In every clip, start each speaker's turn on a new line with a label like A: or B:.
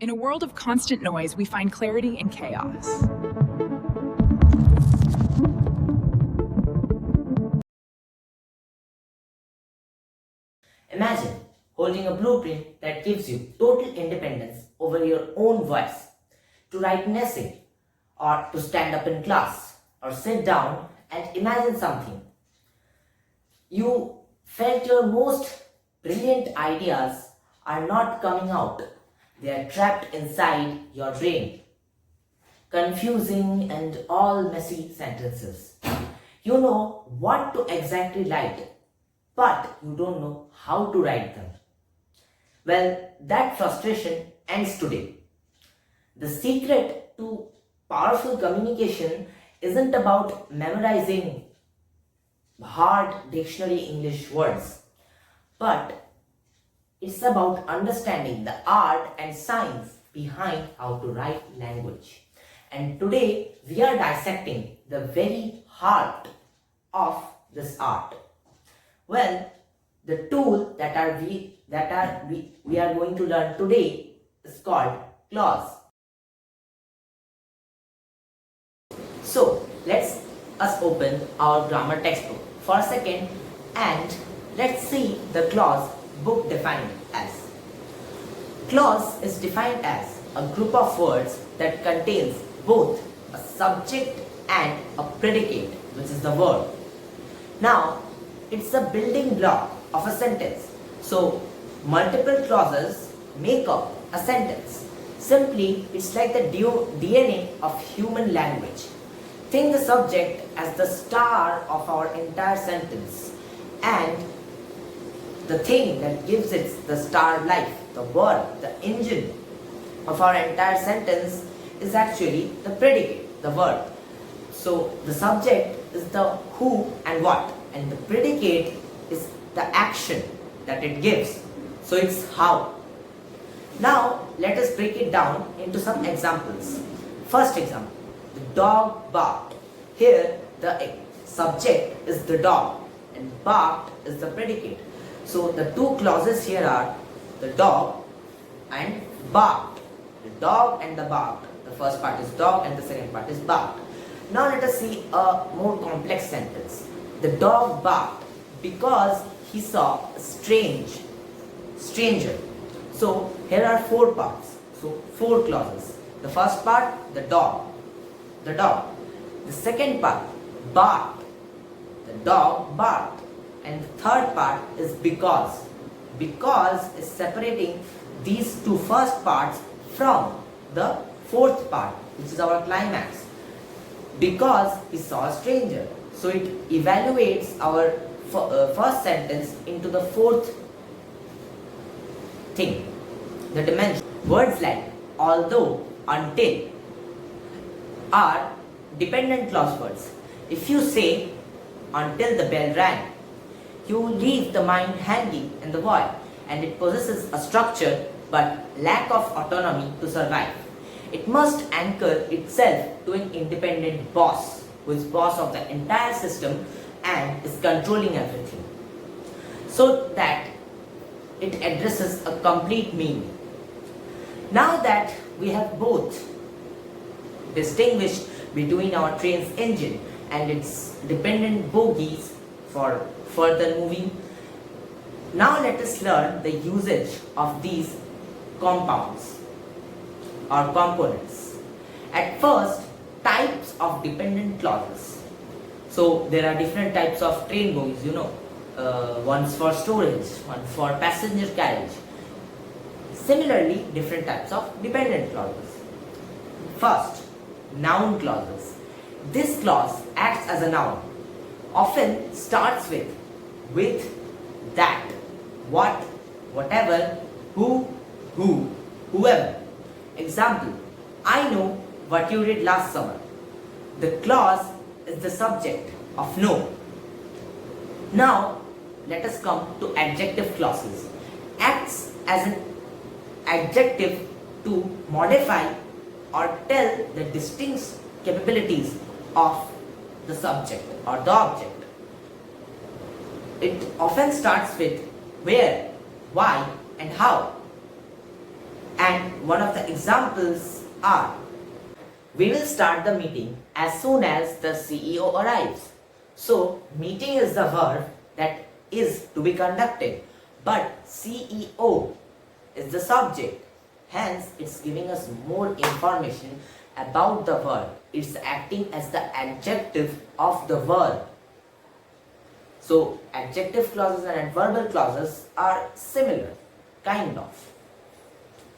A: In a world of constant noise, we find clarity in chaos.
B: Imagine holding a blueprint that gives you total independence over your own voice to write an essay, or to stand up in class, or sit down and imagine something. You felt your most brilliant ideas are not coming out. They are trapped inside your brain. Confusing and all messy sentences. You know what to exactly write, but you don't know how to write them. Well, that frustration ends today. The secret to powerful communication isn't about memorizing hard dictionary English words, but it's about understanding the art and science behind how to write language. And today we are dissecting the very heart of this art. Well, the tool we are going to learn today is called clause. So let's us open our grammar textbook for a second and let's see the clause book defined as. Clause is defined as a group of words that contains both a subject and a predicate, which is the verb. Now, it's a building block of a sentence. So, multiple clauses make up a sentence. Simply, it's like the DNA of human language. Think the subject as the star of our entire sentence, and the thing that gives it the star life, the verb, the engine of our entire sentence is actually the predicate, the verb. So the subject is the who and what, and the predicate is the action that it gives. So it's how. Now let us break it down into some examples. First example, the dog barked. Here the subject is the dog and barked is the predicate. So the two clauses here are the dog and barked. The dog and the barked. The first part is dog and the second part is barked. Now let us see a more complex sentence. The dog barked because he saw a stranger. So here are four parts. So four clauses. The first part, the dog. The dog. The second part, barked. The dog barked. And the third part is because. Because is separating these two first parts from the fourth part, which is our climax. Because he saw a stranger. So it evaluates our first sentence into the fourth thing, the dimension. Words like although, until are dependent clause words. If you say until the bell rang, you leave the mind hanging in the void, and it possesses a structure but lack of autonomy to survive. It must anchor itself to an independent boss, who is boss of the entire system and is controlling everything, so that it addresses a complete meaning. Now that we have both distinguished between our train's engine and its dependent bogies for further moving, now let us learn the usage of these compounds or components. At first, types of dependent clauses. So there are different types of train bogies, one's for storage, one for passenger carriage. Similarly, different types of dependent clauses. First, noun clauses. This clause acts as a noun. Often starts with, that, what, whatever, who, whoever. Example, I know what you did last summer. The clause is the subject of know. Now, let us come to adjective clauses. Acts as an adjective to modify or tell the distinct capabilities of the subject or the object. It often starts with where, why, and how. And one of the examples are, we will start the meeting as soon as the CEO arrives. So meeting is the verb that is to be conducted, but CEO is the subject. Hence, it's giving us more information about the verb. It's acting as the adjective of the verb. So adjective clauses and adverbial clauses are similar, kind of.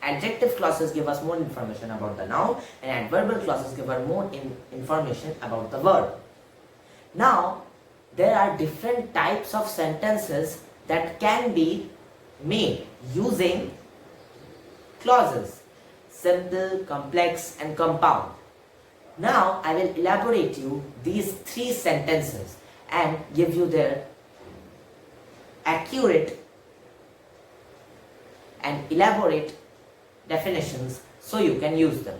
B: Adjective clauses give us more information about the noun, and adverbial clauses give us more information about the verb. Now, there are different types of sentences that can be made using clauses: simple, complex, and compound. Now, I will elaborate you these three sentences and give you their accurate and elaborate definitions so you can use them.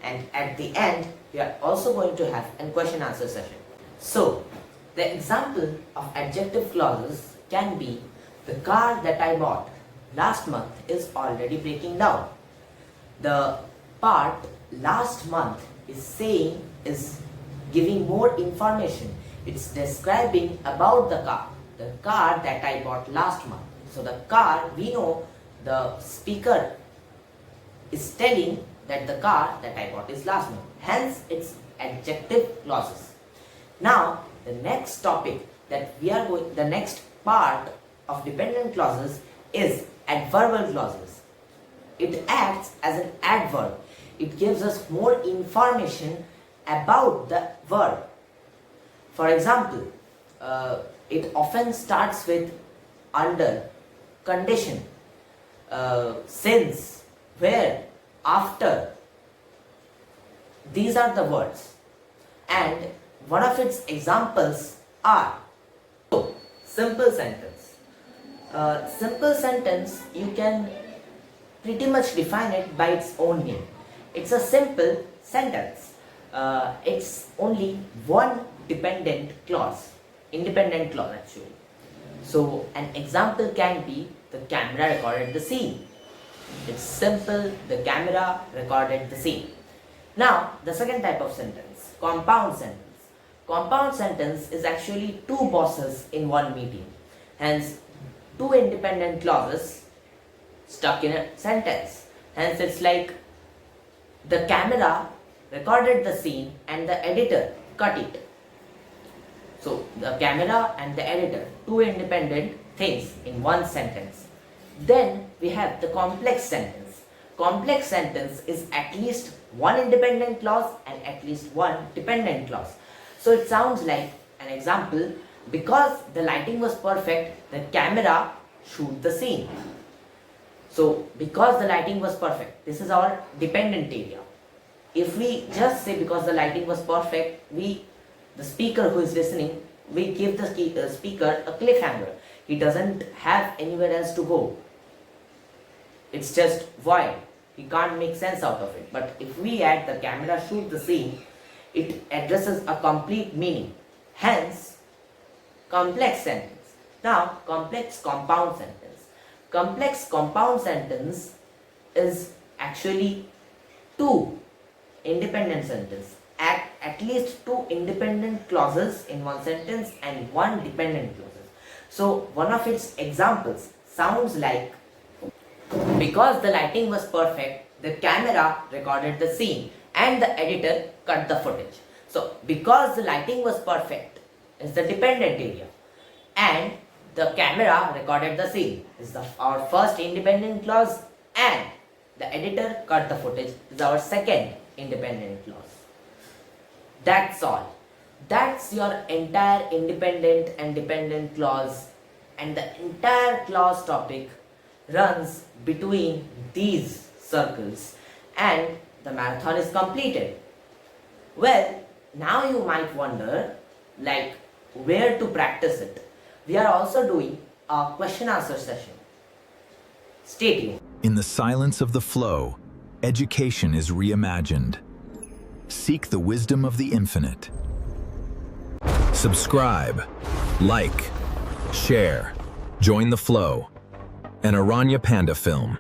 B: And at the end, we are also going to have a question answer session. So, the example of adjective clauses can be, the car that I bought last month is already breaking down. The part last month is giving more information. It's describing about the car that I bought last month. So the car, we know the speaker is telling that the car that I bought is last month. Hence, it's adjective clauses. Now, the next topic that the next part of dependent clauses is adverbial clauses. It acts as an adverb. It gives us more information about the verb. For example, it often starts with under, condition, since, where, after. These are the words, and one of its examples are, so, simple sentence. Simple sentence, you can pretty much define it by its own name. It's a simple sentence. It's only one dependent clause, independent clause actually. So an example can be, the camera recorded the scene. It's simple, the camera recorded the scene. Now the second type of sentence, compound sentence. Compound sentence is actually two bosses in one meeting. Hence, two independent clauses stuck in a sentence. Hence, it's like the camera recorded the scene and the editor cut it. So, the camera and the editor, two independent things in one sentence. Then we have the complex sentence. Complex sentence is at least one independent clause and at least one dependent clause. So it sounds like an example, because the lighting was perfect, the camera shoot the scene. So because the lighting was perfect, this is our dependent area. If we just say because the lighting was perfect, the speaker who is listening, we give the speaker a cliffhanger. He doesn't have anywhere else to go. It's just void. He can't make sense out of it. But if we add the camera shoot the scene, it addresses a complete meaning. Hence, complex sentence. Now, complex compound sentence. Complex compound sentence is actually two independent sentences. At least two independent clauses in one sentence and one dependent clause. So, one of its examples sounds like, because the lighting was perfect, the camera recorded the scene and the editor cut the footage. So, because the lighting was perfect is the dependent area and the camera recorded the scene is our first independent clause, and the editor cut the footage is our second independent clause. That's all. That's your entire independent and dependent clause, and the entire clause topic runs between these circles, and the marathon is completed. Well, now you might wonder, like, where to practice it. We are also doing a question answer session. Stay tuned.
C: In the silence of the flow, education is reimagined. Seek the wisdom of the infinite. Subscribe, like, share, join the flow. An Aranya Panda film.